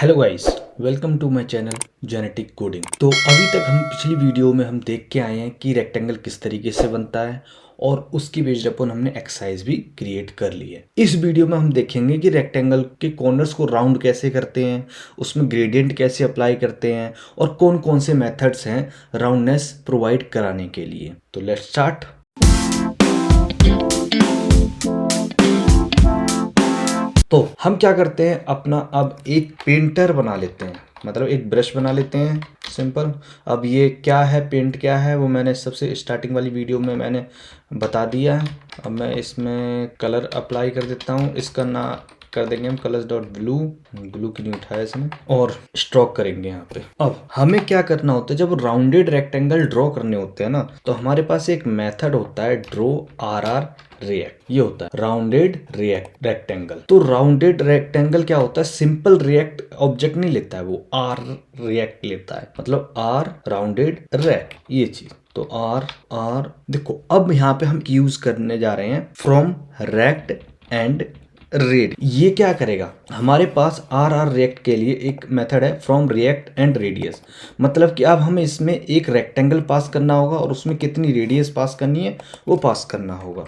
Hello guys, welcome to my channel genetic coding. तो अभी तक हम पिछली वीडियो में हम देख के आए हैं कि रेक्टेंगल किस तरीके से बनता है और उसकी बेस्ड अपॉन हमने एक्सरसाइज भी क्रिएट कर ली है। इस वीडियो में हम देखेंगे कि रेक्टेंगल के कॉर्नर्स को राउंड कैसे करते हैं, उसमें ग्रेडियंट कैसे अप्लाई करते हैं और कौन कौन से मेथड्स हैं राउंडनेस प्रोवाइड कराने के लिए। तो लेट्स स्टार्ट। तो हम क्या करते हैं, अपना अब एक पेंटर बना लेते हैं, मतलब एक ब्रश बना लेते हैं सिंपल। अब ये क्या है, पेंट क्या है, वो मैंने सबसे स्टार्टिंग वाली वीडियो में मैंने बता दिया है। अब मैं इसमें कलर अप्लाई कर देता हूँ। इसका ना कर देंगे हम कलर्स डॉट ब्लू। ब्लू की नहीं उठाया इसमें, और स्ट्रोक करेंगे यहाँ पे। अब हमें क्या करना होता है, जब राउंडेड रेक्टेंगल ड्रॉ करने होते हैं ना, तो हमारे पास एक मेथड होता है ड्रॉ RR रिएक्ट। ये होता है राउंडेड रेक्टेंगल। तो राउंडेड रेक्टेंगल क्या होता है, सिंपल रिएक्ट ऑब्जेक्ट नहीं लेता है, वो आर रिएक्ट लेता है, मतलब आर राउंडेड रेक्ट, ये चीज। तो आर देखो, अब यहाँ पे हम यूज करने जा रहे हैं फ्रॉम रेक्ट एंड रेड। ये क्या करेगा, हमारे पास आर रिएक्ट के लिए एक मेथड है फ्रॉम रिएक्ट एंड रेडियस। मतलब कि अब हमें इसमें एक रेक्टेंगल पास करना होगा और उसमें कितनी रेडियस पास करनी है वो पास करना होगा।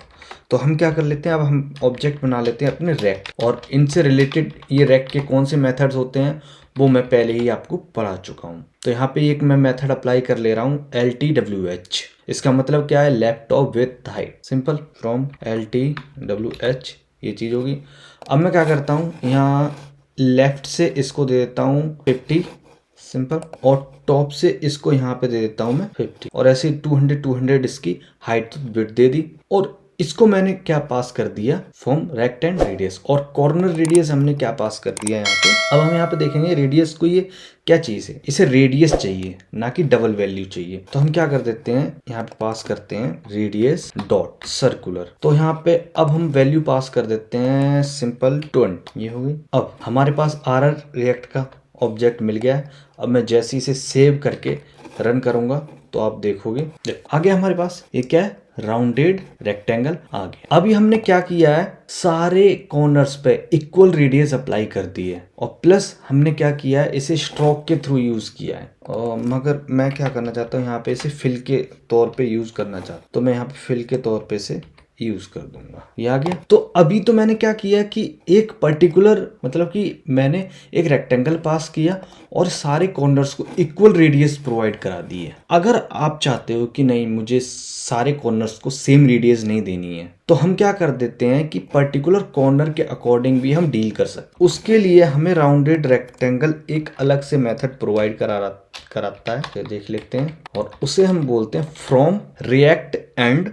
तो हम क्या कर लेते हैं, अब हम ऑब्जेक्ट बना लेते हैं अपने रेक्ट, और इनसे रिलेटेड ये रेक्ट के कौन से मेथड्स होते हैं वो मैं पहले ही आपको पढ़ा चुका हूँ। तो यहाँ पे एक मैं मेथड अप्लाई कर ले रहा हूँ LTWH। इसका मतलब क्या है, laptop with height. Simple from LTWH ये चीज़ होगी। अब मैं क्या करता हूँ, यहाँ लेफ्ट से इसको दे देता हूँ 50 सिंपल, और टॉप से इसको यहाँ पे दे देता हूँ मैं 50, और ऐसे 200 इसकी हाइट विड्थ दे दी। और इसको मैंने क्या पास कर दिया, फ्रॉम रेक्ट एंड रेडियस। और कॉर्नर रेडियस हमने क्या पास कर दिया यहाँ पे। अब हम यहाँ पे देखेंगे रेडियस को, ये क्या चीज़ है, इसे रेडियस चाहिए ना कि डबल वैल्यू चाहिए। तो हम क्या कर देते हैं, यहाँ पे पास करते हैं रेडियस डॉट सर्कुलर। तो यहाँ पे अब हम वैल्यू पास कर देते हैं सिंपल 20, ये होगी। अब हमारे पास आर रिएक्ट का ऑब्जेक्ट मिल गया है। अब मैं जैसे इसे सेव करके रन करूंगा तो आप देखोगे आ गया हमारे पास, ये क्या है, राउंडेड रेक्टेंगल आ गया। अभी हमने क्या किया है, सारे कॉर्नर्स पे इक्वल रेडियस अप्लाई कर दी है, और प्लस हमने क्या किया है, इसे स्ट्रोक के थ्रू यूज किया है। और मगर मैं क्या करना चाहता हूँ, यहाँ पे इसे फिल के तौर पे यूज करना चाहता हूँ, तो मैं यहाँ पे फिल के तौर पे इसे यूज कर दूंगा। ये आ गया। तो अभी तो मैंने क्या किया कि एक पर्टिकुलर, मतलब कि मैंने एक रेक्टेंगल पास किया और सारे कॉर्नर्स को इक्वल रेडियस प्रोवाइड करा दी है। अगर आप चाहते हो कि नहीं, मुझे सारे कॉर्नर्स को सेम रेडियस नहीं देनी है, तो हम क्या कर देते हैं कि पर्टिकुलर कॉर्नर के अकॉर्डिंग भी हम डील कर सकते। उसके लिए हमें राउंडेड रेक्टेंगल एक अलग से मेथड प्रोवाइड कराता है, तो देख लेते हैं, और उसे हम बोलते हैं फ्रॉम रिएक्ट एंड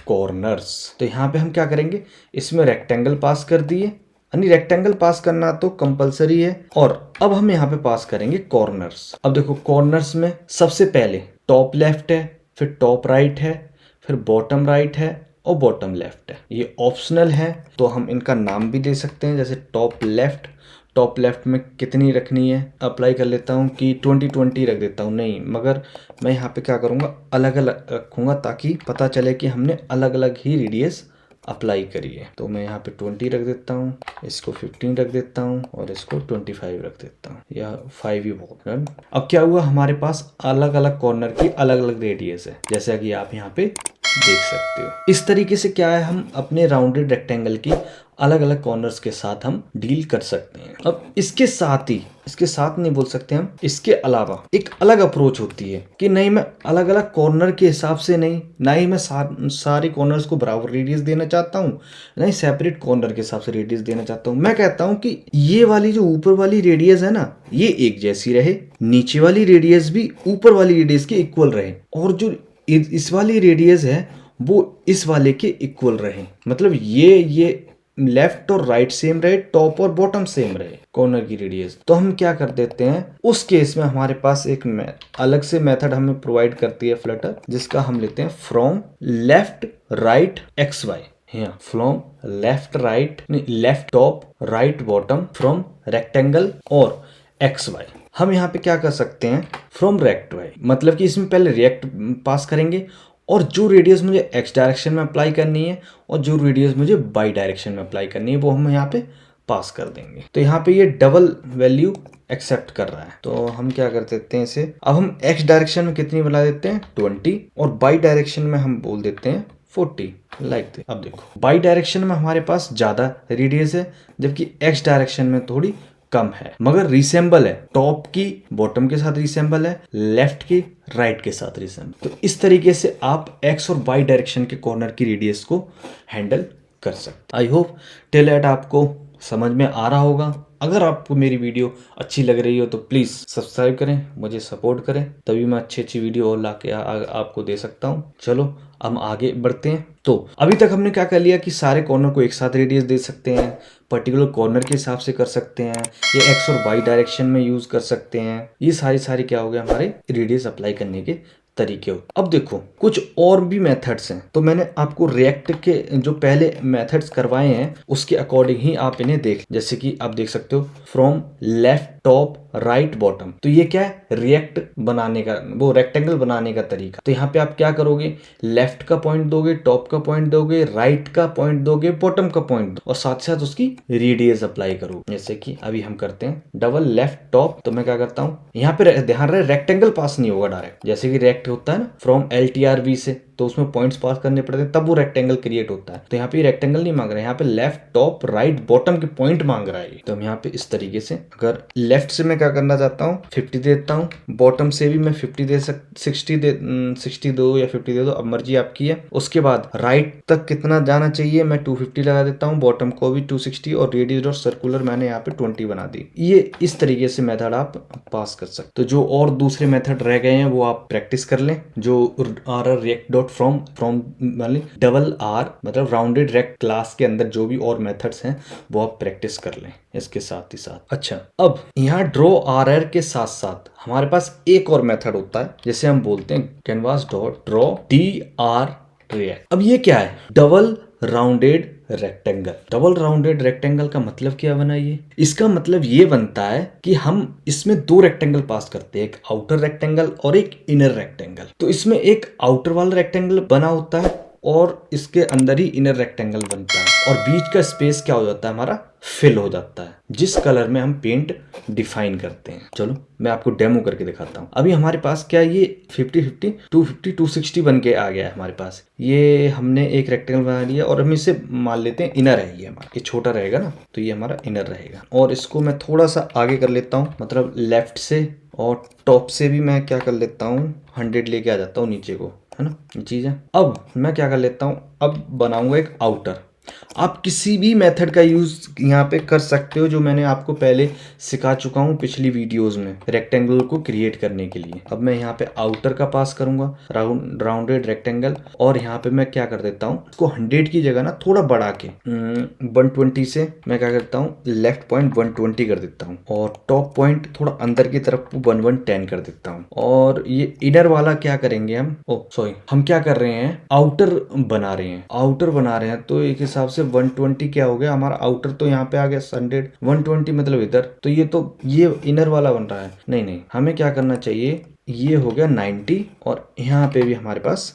कॉर्नर्स। तो यहाँ पे हम क्या करेंगे, इसमें रेक्टेंगल पास कर दिए, यानी रेक्टेंगल पास करना तो कंपलसरी है। और अब हम यहाँ पे पास करेंगे कॉर्नर्स। अब देखो, कॉर्नर्स में सबसे पहले टॉप लेफ्ट है, फिर टॉप राइट है, फिर बॉटम राइट है और बॉटम लेफ्ट है। ये ऑप्शनल है, तो हम इनका नाम भी दे सकते हैं, जैसे टॉप लेफ्ट। टॉप लेफ्ट में कितनी रखनी है, अप्लाई कर लेता हूँ कि 20 रख देता हूँ, नहीं, मगर मैं यहाँ पे क्या करूँगा, अलग अलग रखूँगा ताकि पता चले कि हमने अलग अलग ही रेडियस अप्लाई करी है। तो मैं यहाँ पे 20 रख देता हूँ, इसको 15 रख देता हूँ, और इसको 25 रख देता हूँ, या 5 ही बहुत। अब क्या हुआ, हमारे पास अलग अलग कॉर्नर की अलग अलग रेडियस है, जैसा कि आप यहाँ पे देख सकते हो। इस तरीके से क्या है, हम अपने राउंडेड रेक्टेंगल की अलग अलग कॉर्नर्स के साथ हम डील कर सकते हैं। अब इसके साथ नहीं बोल सकते हम, इसके अलावा एक अलग अप्रोच होती है कि नहीं, मैं अलग अलग कॉर्नर के हिसाब से नहीं, ना ही मैं सारे कॉर्नर्स को बराबर रेडियस देना चाहता हूँ, नहीं सेपरेट कॉर्नर के हिसाब से रेडियस देना चाहता हूँ। मैं कहता हूँ कि ये वाली जो ऊपर वाली रेडियस है ना, ये एक जैसी रहे, नीचे वाली रेडियस भी ऊपर वाली रेडियस के इक्वल रहे, और जो इस वाली रेडियस है वो इस वाले के इक्वल रहे। मतलब ये लेफ्ट और राइट सेम रहे, टॉप और बॉटम सेम रहे कॉर्नर की रेडियस। तो हम क्या कर देते हैं, उस केस में हमारे पास एक अलग से मेथड हमें प्रोवाइड करती है फ्लटर, जिसका हम लेते हैं फ्रॉम लेफ्ट राइट XY। यहाँ from left top right bottom from rectangle और XY। हम यहाँ पे क्या कर सकते हैं, फ्रॉम रेक्ट वाई, मतलब कि इसमें पहले रिएक्ट पास करेंगे, और जो रेडियस मुझे एक्स डायरेक्शन में अप्लाई करनी है और जो रेडियस मुझे वाई डायरेक्शन में अप्लाई करनी है वो हम यहाँ पे पास कर देंगे। तो यहाँ पे ये डबल वैल्यू एक्सेप्ट कर रहा है, तो हम क्या कर देते हैं इसे, अब हम एक्स डायरेक्शन में कितनी बना देते हैं 20 और वाई डायरेक्शन में हम बोल देते हैं 40 लाइक। अब देखो वाई डायरेक्शन में हमारे पास ज्यादा रेडियस है जबकि एक्स डायरेक्शन में थोड़ी कम है, मगर रिसेंबल है, टॉप की बॉटम के साथ रिसेंबल है, लेफ्ट की राइट के साथ रिसेंबल। तो इस तरीके से आप एक्स और वाई डायरेक्शन के कॉर्नर की रेडियस को हैंडल कर सकते। आई होप टिल एट आपको समझ में आ रहा होगा। अगर आपको मेरी वीडियो अच्छी लग रही हो तो प्लीज़ सब्सक्राइब करें, मुझे सपोर्ट करें, तभी मैं अच्छी अच्छी वीडियो और लाके आपको दे सकता हूँ। चलो हम आगे बढ़ते हैं। तो अभी तक हमने क्या कर लिया कि सारे कॉर्नर को एक साथ रेडियस दे सकते हैं, पर्टिकुलर कॉर्नर के हिसाब से कर सकते हैं, ये एक्स और वाई डायरेक्शन में यूज़ कर सकते हैं। ये सारी क्या हो गया हमारे रेडियस अप्लाई करने के तरीके हो। अब देखो कुछ और भी मेथड्स हैं, तो मैंने आपको रिएक्ट के जो पहले मेथड्स करवाए हैं उसके अकॉर्डिंग ही आप इन्हें देख, जैसे कि आप देख सकते हो from left top right bottom. तो ये क्या है, रिएक्ट बनाने का, वो रेक्टेंगल बनाने का तरीका। तो यहाँ पे आप क्या करोगे, लेफ्ट का पॉइंट दोगे, टॉप का पॉइंट दोगे, राइट का पॉइंट दोगे, बॉटम का पॉइंट दो और साथ साथ उसकी रेडियस अप्लाई करो। जैसे कि अभी हम करते हैं डबल लेफ्ट टॉप, तो मैं क्या करता हूँ यहाँ पे ध्यान रहे रेक्टेंगल पास नहीं होगा डायरेक्ट, जैसे कि रेक्ट होता है ना फ्रॉम LTRV से, तो उसमें पॉइंट्स पास करने पड़ते हैं तब वो रेक्टेंगल क्रिएट होता है। तो यहाँ पे रेक्टेंगल नहीं मांग रहा है, यहाँ पे लेफ्ट टॉप राइट बॉटम के पॉइंट मांग रहा है। तो हम यहाँ पे इस तरीके से, अगर लेफ्ट से मैं क्या करना चाहता हूँ 50 देता हूँ, बॉटम से भी मैं 50 दे 60 दो या 50 दे दो, अब मर्जी आपकी है। उसके बाद राइट तक कितना जाना चाहिए, मैं 250 लगा देता हूँ, बॉटम को भी 260 और रेडियस और सर्कुलर मैंने यहाँ पे 20 बना दी। ये इस तरीके से मेथड आप पास कर सकते। तो जो और दूसरे मेथड रह गए हैं वो आप प्रैक्टिस कर लें, जो रिएक्ट डॉट फ्रॉम वाली डबल आर मतलब राउंडेड रेक्ट क्लास के अंदर जो भी और मेथड्स हैं वो आप प्रैक्टिस कर लें इसके साथ ही साथ। अच्छा, अब यहाँ ड्रॉ RR के साथ साथ हमारे पास एक और मेथड होता है जिसे हम बोलते हैं canvas dot draw DR react. अब ये क्या है, double rounded rectangle. Double rounded rectangle का मतलब क्या बना, ये इसका मतलब ये बनता है कि हम इसमें दो रेक्टेंगल पास करते हैं, एक आउटर रेक्टेंगल और एक इनर रेक्टेंगल। तो इसमें एक आउटर वाला रेक्टेंगल बना होता है और इसके अंदर ही इनर रेक्टेंगल बनता है और बीच का स्पेस क्या हो जाता है हमारा, फिल हो जाता है जिस कलर में हम पेंट डिफाइन करते हैं। चलो मैं आपको डेमो करके दिखाता हूँ। अभी हमारे पास क्या ये 50-50 250 260 बन के आ गया है हमारे पास। ये हमने एक रेक्टेंगल बना लिया और हम इसे मान लेते हैं इनर है, ये हमारा, ये छोटा रहेगा ना तो ये हमारा इनर रहेगा। और इसको मैं थोड़ा सा आगे कर लेता हूँ, मतलब लेफ्ट से और टॉप से भी मैं क्या कर लेता हूँ 100 लेके आ जाता हूँ नीचे को, है ना, ये चीज़ है। अब मैं क्या कर लेता हूँ, अब बनाऊंगा एक आउटर। आप किसी भी मेथड का यूज़ यहाँ पे कर सकते हो जो मैंने आपको पहले सिखा चुका हूँ पिछली वीडियोस में रेक्टेंगल को क्रिएट करने के लिए। अब मैं यहाँ पे आउटर का पास करूँगा राउंडेड रेक्टेंगल और यहाँ पे मैं क्या कर देता हूँ, इसको 100 की जगह ना थोड़ा बढ़ा के 120 से मैं क्या करता हूँ लेफ्ट पॉइंट 120 कर देता हूँ और टॉप पॉइंट थोड़ा अंदर की तरफ 1110 कर देता हूँ। और ये इनर वाला क्या करेंगे हम क्या कर रहे हैं, आउटर बना रहे हैं। तो एक हिसाब से 120 क्या हो गया हमारा आउटर, तो यहाँ पे आ गया 100, 120 मतलब इधर, तो ये इनर वाला बन रहा है। नहीं, हमें क्या करना चाहिए, ये हो गया 90 और यहाँ पे भी हमारे पास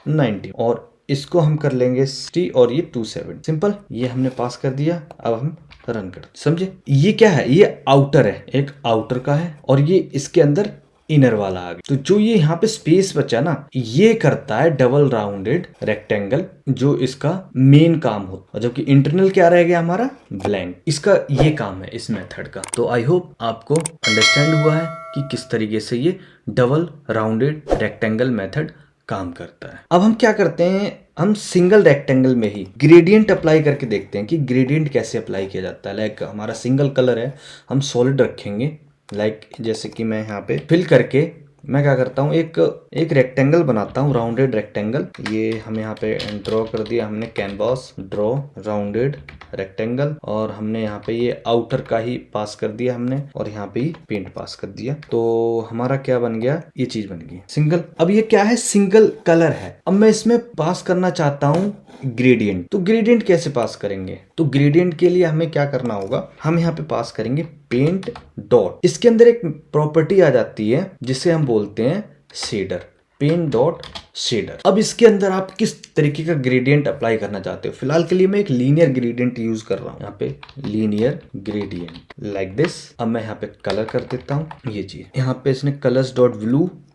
90 और इसको हम कर लेंगे 60 और ये 270। सिंपल, ये हमने पास कर दिया। अब हम रन कर, समझे। ये क्या है, ये आउटर है, एक आउटर का है और ये इसके अंदर इनर वाला आ गया। तो जो ये यहाँ पे स्पेस बचा ना, ये करता है डबल राउंडेड रेक्टेंगल, जो इसका मेन काम होता है, जबकि इंटरनल क्या रह गया हमारा, ब्लैंक। इसका ये काम है इस मेथड का। तो आई होप आपको अंडरस्टैंड हुआ है कि किस तरीके से ये डबल राउंडेड रेक्टेंगल मेथड काम करता है। अब हम क्या करते हैं, हम सिंगल रेक्टेंगल में ही ग्रेडियंट अप्लाई करके देखते हैं कि ग्रेडियंट कैसे अप्लाई किया जाता है। लाइक हमारा सिंगल कलर है, हम सॉलिड रखेंगे, लाइक जैसे कि मैं यहाँ पे फिल करके मैं क्या करता हूँ, एक रेक्टेंगल बनाता हूँ, राउंडेड रेक्टेंगल। ये हम यहाँ पे ड्रॉ कर दिया हमने, कैनवास ड्रॉ राउंडेड रेक्टेंगल, और हमने यहाँ पे ये आउटर का ही पास कर दिया हमने और यहाँ पे ही पेंट पास कर दिया। तो हमारा क्या बन गया, ये चीज बन गई सिंगल। अब ये क्या है, सिंगल कलर है। अब मैं इसमें पास करना चाहता हूँ ग्रेडियंट। तो ग्रेडियंट कैसे पास करेंगे, तो ग्रेडियंट के लिए हमें क्या करना होगा, हम यहाँ पे पास करेंगे पेंट डॉट। इसके अंदर एक प्रॉपर्टी आ जाती है जिसे हम बोलते हैं शेडर, पेंट डॉट शेडर। अब इसके अंदर आप किस तरीके का ग्रेडियंट अप्लाई करना चाहते हो। फिलहाल के लिए मैं एक लीनियर ग्रेडियंट यूज कर रहा हूँ। यहाँ पे लीनियर ग्रेडियंट लाइक दिस। अब मैं यहाँ पे कलर कर देता हूँ ये चीज। यहाँ पे इसने कलर्स डॉट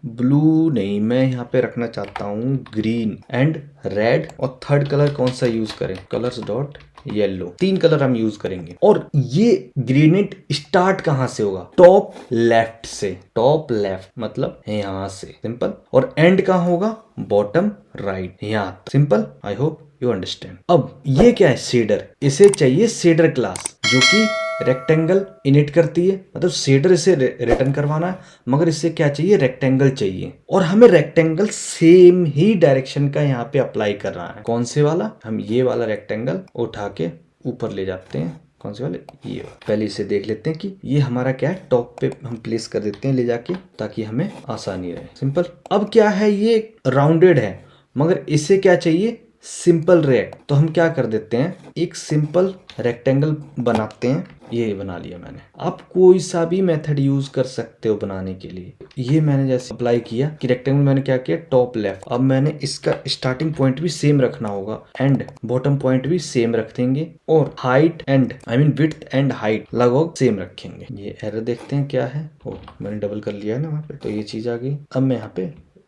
ब्लू नहीं, मैं यहाँ पे रखना चाहता हूँ ग्रीन एंड रेड। और थर्ड कलर कौन सा यूज करें, कलर्स डॉट येलो। 3 कलर हम यूज करेंगे। और ये ग्रेडियंट स्टार्ट कहां से होगा, टॉप लेफ्ट से। टॉप लेफ्ट मतलब यहां से, सिंपल। और एंड कहां होगा, बॉटम राइट, यहाँ। Simple, I hope you understand. अब ये क्या है, शेडर। इसे चाहिए शेडर क्लास जो कि रेक्टेंगल इनिट करती है, मतलब शेडर इसे रिटर्न करवाना है, मगर इससे क्या चाहिए, रेक्टेंगल चाहिए। और हमें रेक्टेंगल सेम ही डायरेक्शन का यहाँ पे अप्लाई कर रहा है। कौन से वाला, हम ये वाला रेक्टेंगल उठा के ऊपर ले जाते हैं। कौन से वाले, ये वाला। पहले इसे देख लेते हैं कि ये हमारा क्या है, टॉप पे हम प्लेस कर देते हैं ले जाके, ताकि हमें आसानी रहे। सिंपल। अब क्या है, ये राउंडेड है मगर इसे क्या चाहिए, सिंपल रेक्ट। तो हम क्या कर देते हैं, एक सिंपल रेक्टेंगल बनाते हैं। ये बना लिया मैंने। आप कोई सा भी मेथड यूज कर सकते हो बनाने के लिए। ये मैंने जैसे अप्लाई किया कि रेक्टेंगल, मैंने क्या किया, टॉप लेफ्ट। अब मैंने इसका स्टार्टिंग पॉइंट भी सेम रखना होगा एंड बॉटम पॉइंट भी सेम रख देंगे। और height and width and height लगभग सेम रखेंगे। ये एरर देखते हैं क्या है। ओ, मैंने डबल कर लिया है ना वहां पे, तो ये चीज आ गई। अब मैं यहाँ पे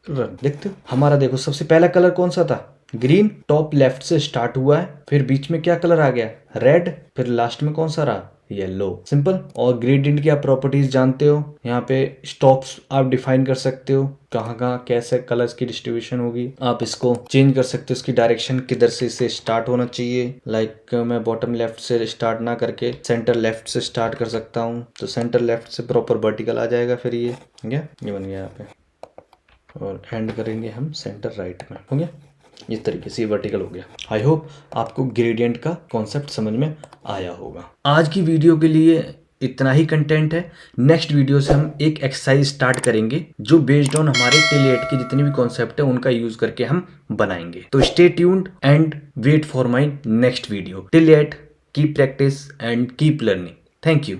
रन देखते हो, हमारा देखो सबसे पहला कलर कौन सा था, ग्रीन। टॉप लेफ्ट से स्टार्ट हुआ है, फिर बीच में क्या कलर आ गया, रेड, फिर लास्ट में कौन सा रहा, येलो। सिंपल। और ग्रेडियंट की आप प्रॉपर्टीज जानते हो, यहाँ पे स्टॉप्स आप डिफाइन कर सकते हो, कहाँ कहाँ कैसे कलर्स की डिस्ट्रीब्यूशन होगी। आप इसको चेंज कर सकते हो, इसकी डायरेक्शन किधर से इसे स्टार्ट होना चाहिए। लाइक मैं बॉटम लेफ्ट से स्टार्ट ना करके सेंटर लेफ्ट से स्टार्ट कर सकता हूँ, तो सेंटर लेफ्ट से प्रॉपर वर्टिकल आ जाएगा। फिर ये बन गया यहाँ पे। और एंड करेंगे हम सेंटर राइट में, हो गया। इस तरीके से वर्टिकल हो गया। आई होप आपको ग्रेडियंट का कॉन्सेप्ट समझ में आया होगा। आज की वीडियो के लिए इतना ही कंटेंट है। नेक्स्ट वीडियो से हम एक एक्सरसाइज स्टार्ट करेंगे जो बेस्ड ऑन हमारे टिल 8 के जितने भी कॉन्सेप्ट है उनका यूज करके हम बनाएंगे। तो stay tuned and wait for my next video. Till 8 keep practice and keep learning. Thank you.